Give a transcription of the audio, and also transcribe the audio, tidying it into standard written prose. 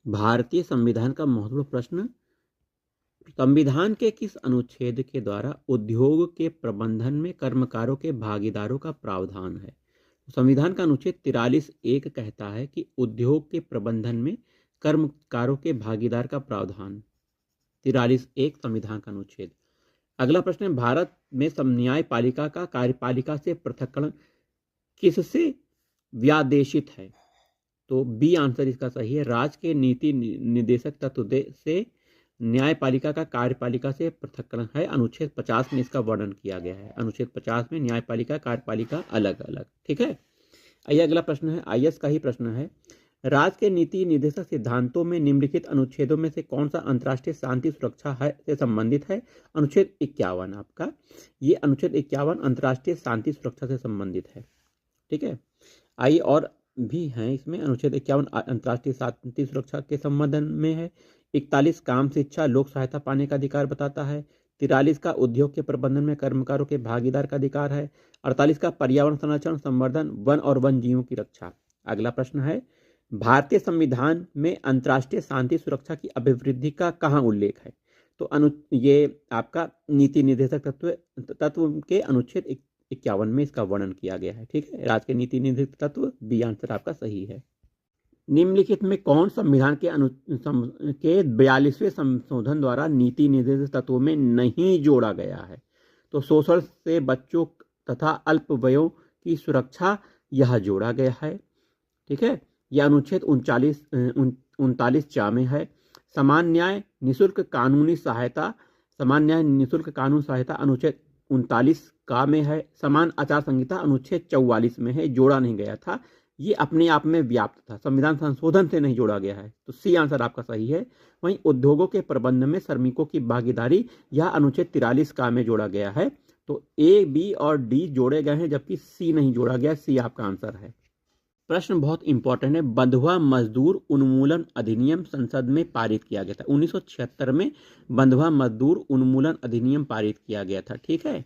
भारतीय संविधान का महत्वपूर्ण प्रश्न, संविधान के किस अनुच्छेद के द्वारा उद्योग के प्रबंधन में कर्मकारों के भागीदारों का प्रावधान है? संविधान का अनुच्छेद 43(1) कहता है कि उद्योग के प्रबंधन में कर्मकारों के भागीदार का प्रावधान। 43(1) संविधान का अनुच्छेद। अगला प्रश्न है, भारत में न्यायपालिका का कार्यपालिका से पृथक्करण किससे व्यादेशित है? तो बी आंसर इसका सही है, राज्य के नीति निर्देशक तत्व से न्यायपालिका का कार्यपालिका से पृथक्करण है। अनुच्छेद 50 में इसका वर्णन किया गया है। अनुच्छेद 50 में न्यायपालिका कार्यपालिका अलग अलग। ठीक है। आइए अगला प्रश्न है, आईएएस का ही प्रश्न है, राज्य के नीति निर्देशक सिद्धांतों में निम्नलिखित अनुच्छेदों में से कौन सा अंतर्राष्ट्रीय शांति सुरक्षा है से संबंधित है? अनुच्छेद 51 आपका, ये अनुच्छेद 51 अंतर्राष्ट्रीय शांति सुरक्षा से संबंधित है। ठीक है। आइए और भी हैं इसमें, अनुच्छेद 51 अंतर्राष्ट्रीय शांति सुरक्षा के संबंध में है। 41 काम शिक्षा लोक सहायता पाने का अधिकार बताता है। 43 का उद्योग के प्रबंधन में कर्मकारों के भागीदार का अधिकार है। 48 का पर्यावरण संरक्षण संवर्धन वन और वन जीवों की रक्षा। अगला प्रश्न है, भारतीय संविधान में अंतर्राष्ट्रीय शांति सुरक्षा की अभिवृद्धि का कहाँ उल्लेख है? तो ये आपका नीति निर्देशक तत्व के अनुच्छेद 51 में इसका वर्णन किया गया है। ठीक है। राज्य के नीति निर्देशक तत्व, बी आंसर आपका सही है। निम्नलिखित में कौन संविधान के 42वें संशोधन द्वारा नीति निर्देशक तत्वों में नहीं जोड़ा गया है? तो शोषण से बच्चों तथा अल्पवयों की सुरक्षा यह जोड़ा गया है। ठीक है। यह अनुच्छेद 39 में है। समान न्याय निःशुल्क कानूनी सहायता, समान न्याय निःशुल्क कानून सहायता अनुच्छेद 39 का में है। समान आचार संहिता अनुच्छेद 44 में है, जोड़ा नहीं गया था, ये अपने आप में व्याप्त था, संविधान संशोधन से नहीं जोड़ा गया है। तो सी आंसर आपका सही है। वहीं उद्योगों के प्रबंधन में श्रमिकों की भागीदारी, यह अनुच्छेद 43 का में जोड़ा गया है। तो ए, बी और डी जोड़े गए हैं, जबकि सी नहीं जोड़ा गया। सी आपका आंसर है। प्रश्न बहुत इंपॉर्टेंट है, बंधुआ मजदूर उन्मूलन अधिनियम संसद में पारित किया गया था। 1976 में बंधुआ मजदूर उन्मूलन अधिनियम पारित किया गया था। ठीक है।